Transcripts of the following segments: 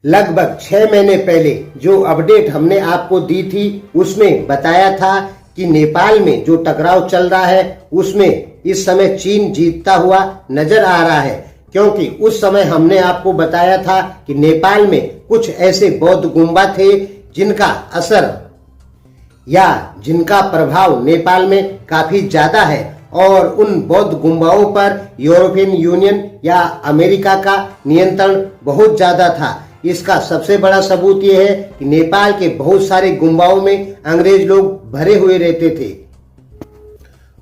लगभग 6 महीने पहले जो अपडेट हमने आपको दी थी उसमें बताया था कि नेपाल में जो टकराव चल रहा है उसमें इस समय चीन जीतता हुआ नजर आ रहा है, क्योंकि उस समय हमने आपको बताया था कि नेपाल में कुछ ऐसे बौद्ध गुम्बा थे जिनका असर या जिनका प्रभाव नेपाल में काफी ज्यादा है और उन बौद्ध गुम्बाओं पर यूरोपियन यूनियन या अमेरिका का नियंत्रण बहुत ज्यादा था। इसका सबसे बड़ा सबूत यह है कि नेपाल के बहुत सारे गुम्बाओं में अंग्रेज लोग भरे हुए रहते थे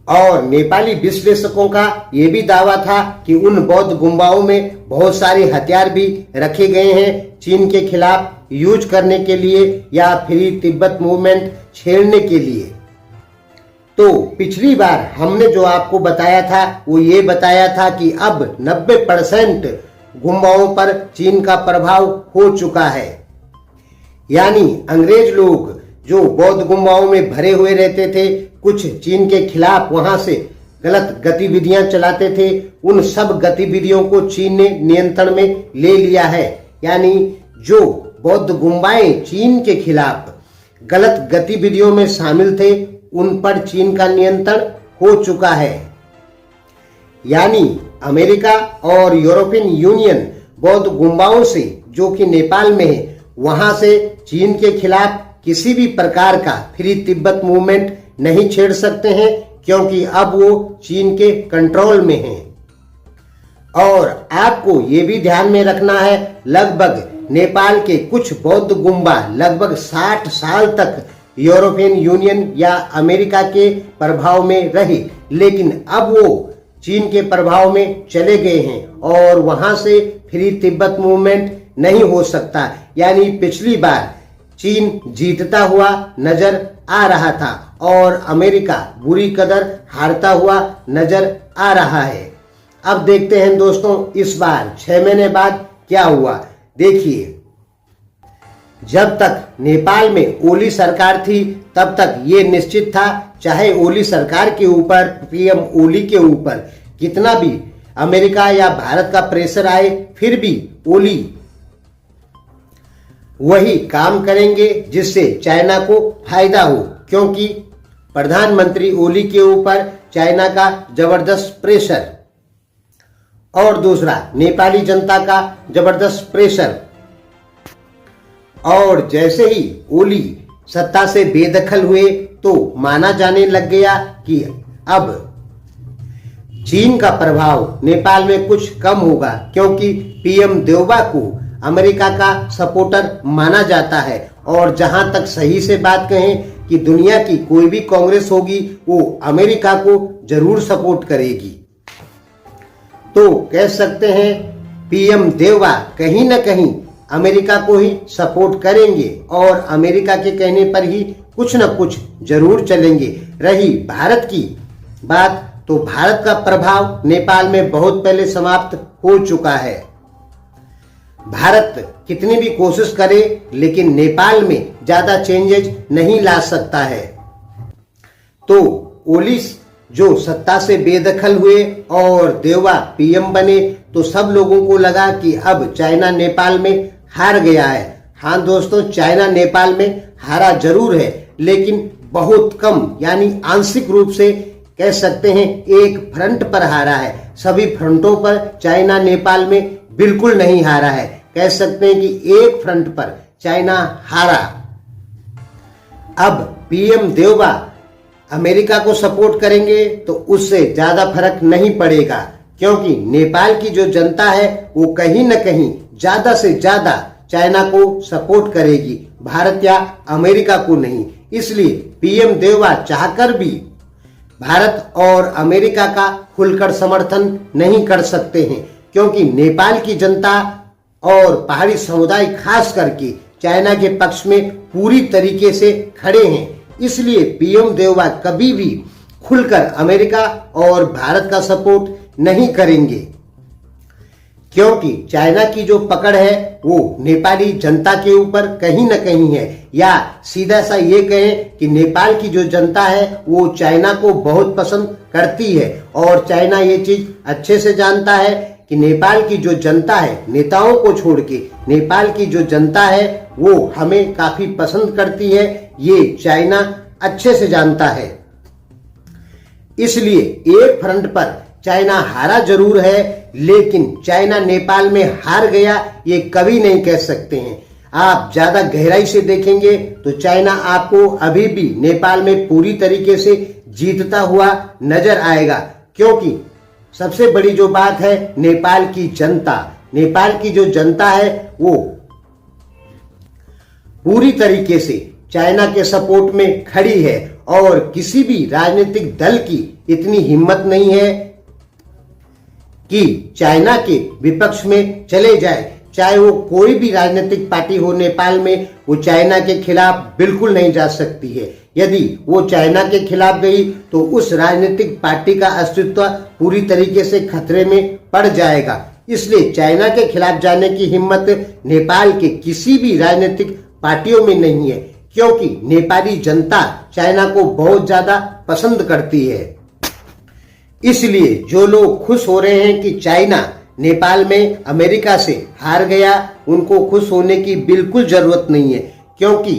और नेपाली विश्लेषकों का यह भी दावा था कि उन बौद्ध गुम्बाओं में बहुत सारे हथियार भी रखे गए हैं चीन के खिलाफ यूज करने के लिए या फ्री तिब्बत मूवमेंट छेड़ने के लिए। तो पिछली बार हमने जो आपको बताया था वो ये बताया था कि अब 90% गुम्बाओं पर चीन का प्रभाव हो चुका है, यानी अंग्रेज लोग जो बौद्ध गुम्बाओं में भरे हुए रहते थे, कुछ चीन के खिलाफ वहां से गलत गतिविधियां चलाते थे, उन सब गतिविधियों को चीन ने नियंत्रण में ले लिया है। यानी जो बौद्ध गुम्बाएं चीन के खिलाफ गलत गतिविधियों में शामिल थे उन पर चीन का नियंत्रण हो चुका है। यानी अमेरिका और यूरोपियन यूनियन बौद्ध गुम्बाओं से जो कि नेपाल में है वहां से चीन के खिलाफ किसी भी प्रकार का फ्री तिब्बत मूवमेंट नहीं छेड़ सकते हैं, क्योंकि अब वो चीन के कंट्रोल में हैं। और आपको ये भी ध्यान में रखना है, लगभग नेपाल के कुछ बौद्ध गुम्बा लगभग 60 साल तक यूरोपियन यूनियन या अमेरिका के प्रभाव में रहे, लेकिन अब वो चीन के प्रभाव में चले गए हैं और वहां से फ्री तिब्बत मूवमेंट नहीं हो सकता। यानी पिछली बार चीन जीतता हुआ नजर आ रहा था और अमेरिका बुरी कदर हारता हुआ नजर आ रहा है। अब देखते हैं दोस्तों इस बार 6 महीने बाद क्या हुआ। देखिए, जब तक नेपाल में ओली सरकार थी तब तक ये निश्चित था, चाहे ओली सरकार के ऊपर, पीएम ओली के ऊपर कितना भी अमेरिका या भारत का प्रेशर आए, फिर भी ओली वही काम करेंगे जिससे चाइना को फायदा हो, क्योंकि प्रधानमंत्री ओली के ऊपर चाइना का जबरदस्त प्रेशर और दूसरा नेपाली जनता का जबरदस्त प्रेशर। और जैसे ही ओली सत्ता से बेदखल हुए तो माना जाने लग गया कि अब चीन का प्रभाव नेपाल में कुछ कम होगा, क्योंकि पीएम देउबा को अमेरिका का सपोर्टर माना जाता है। और जहां तक सही से बात कहें कि दुनिया की कोई भी कांग्रेस होगी वो अमेरिका को जरूर सपोर्ट करेगी। तो कह सकते हैं पीएम देउबा कहीं न कहीं अमेरिका को ही सपोर्ट करेंगे और अमेरिका के कहने पर ही कुछ न कुछ जरूर चलेंगे। रही भारत की बात, तो भारत का प्रभाव नेपाल में बहुत पहले समाप्त हो चुका है। भारत कितनी भी कोशिश करे लेकिन नेपाल में ज्यादा चेंजेज नहीं ला सकता है। तो ओली जो सत्ता से बेदखल हुए और देउबा पीएम बने तो सब लोगों को लगा कि अब चाइना नेपाल में हार गया है। हाँ दोस्तों, चाइना नेपाल में हारा जरूर है, लेकिन बहुत कम, यानी आंशिक रूप से कह सकते हैं एक फ्रंट पर हारा है। सभी फ्रंटों पर चाइना नेपाल में बिल्कुल नहीं हारा है। कह सकते हैं कि एक फ्रंट पर चाइना हारा। अब पीएम देउबा अमेरिका को सपोर्ट करेंगे तो उससे ज्यादा फर्क नहीं पड़ेगा, क्योंकि नेपाल की जो जनता है वो कहीं न कहीं ज्यादा से ज्यादा चाइना को सपोर्ट करेगी, भारत या अमेरिका को नहीं। इसलिए पीएम देउबा चाहकर भी भारत और अमेरिका का खुलकर समर्थन नहीं कर सकते हैं, क्योंकि नेपाल की जनता और पहाड़ी समुदाय खास करके चाइना के पक्ष में पूरी तरीके से खड़े हैं। इसलिए पीएम देउबा कभी भी खुलकर अमेरिका और भारत का सपोर्ट नहीं करेंगे, क्योंकि चाइना की जो पकड़ है वो नेपाली जनता के ऊपर कहीं न कहीं है, या सीधा सा ये कहें कि नेपाल की जो जनता है वो चाइना को बहुत पसंद करती है और चाइना ये चीज अच्छे से जानता है कि नेपाल की जो जनता है, नेताओं को छोड़ के नेपाल की जो जनता है वो हमें काफी पसंद करती है, ये चाइना अच्छे से जानता है। इसलिए एक फ्रंट पर चाइना हारा जरूर है, लेकिन चाइना नेपाल में हार गया ये कभी नहीं कह सकते हैं। आप ज्यादा गहराई से देखेंगे तो चाइना आपको अभी भी नेपाल में पूरी तरीके से जीतता हुआ नजर आएगा, क्योंकि सबसे बड़ी जो बात है नेपाल की जनता, नेपाल की जो जनता है वो पूरी तरीके से चाइना के सपोर्ट में खड़ी है और किसी भी राजनीतिक दल की इतनी हिम्मत नहीं है कि चाइना के विपक्ष में चले जाए। चाहे वो कोई भी राजनीतिक पार्टी हो नेपाल में, वो चाइना के खिलाफ बिल्कुल नहीं जा सकती है। यदि वो चाइना के खिलाफ गई तो उस राजनीतिक पार्टी का अस्तित्व पूरी तरीके से खतरे में पड़ जाएगा। इसलिए चाइना के खिलाफ जाने की हिम्मत नेपाल के किसी भी राजनीतिक पार्टियों में नहीं है, क्योंकि नेपाली जनता चाइना को बहुत ज्यादा पसंद करती है। इसलिए जो लोग खुश हो रहे हैं कि चाइना नेपाल में अमेरिका से हार गया, उनको खुश होने की बिल्कुल जरूरत नहीं है, क्योंकि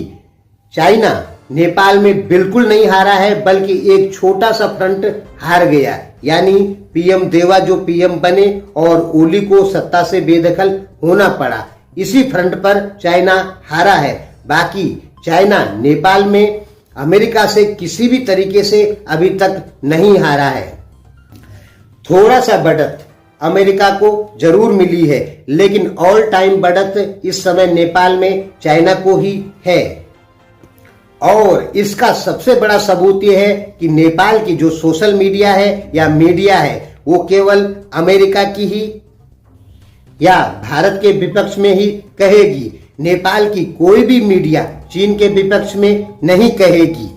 चाइना नेपाल में बिल्कुल नहीं हारा है, बल्कि एक छोटा सा फ्रंट हार गया। यानी पीएम देवा जो पीएम बने और ओली को सत्ता से बेदखल होना पड़ा, इसी फ्रंट पर चाइना हारा है। बाकी चाइना नेपाल में अमेरिका से किसी भी तरीके से अभी तक नहीं हारा है। थोड़ा सा बढ़त अमेरिका को जरूर मिली है, लेकिन ऑल टाइम बढ़त इस समय नेपाल में चाइना को ही है। और इसका सबसे बड़ा सबूत यह है कि नेपाल की जो सोशल मीडिया है या मीडिया है वो केवल अमेरिका की ही या भारत के विपक्ष में ही कहेगी। नेपाल की कोई भी मीडिया चीन के विपक्ष में नहीं कहेगी।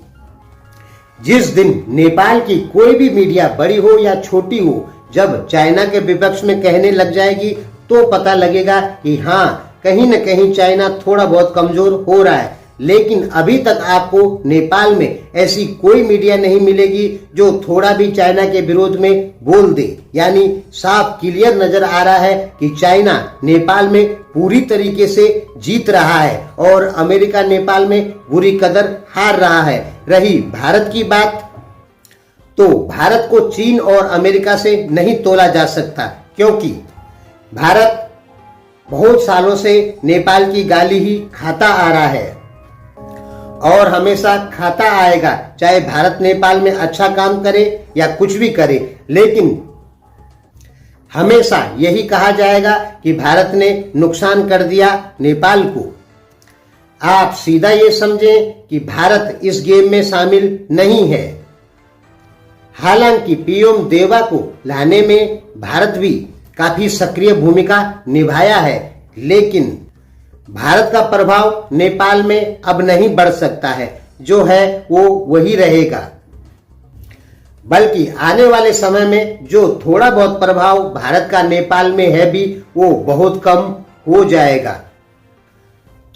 जिस दिन नेपाल की कोई भी मीडिया बड़ी हो या छोटी हो, जब चाइना के विपक्ष में कहने लग जाएगी तो पता लगेगा कि हाँ, कहीं न कहीं चाइना थोड़ा बहुत कमजोर हो रहा है। लेकिन अभी तक आपको नेपाल में ऐसी कोई मीडिया नहीं मिलेगी जो थोड़ा भी चाइना के विरोध में बोल दे। यानी साफ क्लियर नजर आ रहा है कि चाइना नेपाल में पूरी तरीके से जीत रहा है और अमेरिका नेपाल में बुरी कदर हार रहा है। रही भारत की बात, तो भारत को चीन और अमेरिका से नहीं तोला जा सकता, क्योंकि भारत बहुत सालों से नेपाल की गाली ही खाता आ रहा है और हमेशा खाता आएगा, चाहे भारत नेपाल में अच्छा काम करे या कुछ भी करे। लेकिन हमेशा यही कहा जाएगा कि भारत ने नुकसान कर दिया नेपाल को। आप सीधा ये समझें कि भारत इस गेम में शामिल नहीं है। हालांकि पीएम देवा को लाने में भारत भी काफी सक्रिय भूमिका निभाया है, लेकिन भारत का प्रभाव नेपाल में अब नहीं बढ़ सकता है। जो है वो वही रहेगा, बल्कि आने वाले समय में जो थोड़ा बहुत प्रभाव भारत का नेपाल में है भी, वो बहुत कम हो जाएगा।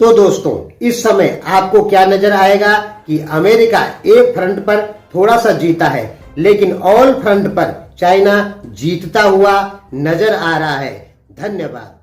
तो दोस्तों, इस समय आपको क्या नजर आएगा कि अमेरिका एक फ्रंट पर थोड़ा सा जीता है, लेकिन ऑल फ्रंट पर चाइना जीतता हुआ नजर आ रहा है। धन्यवाद।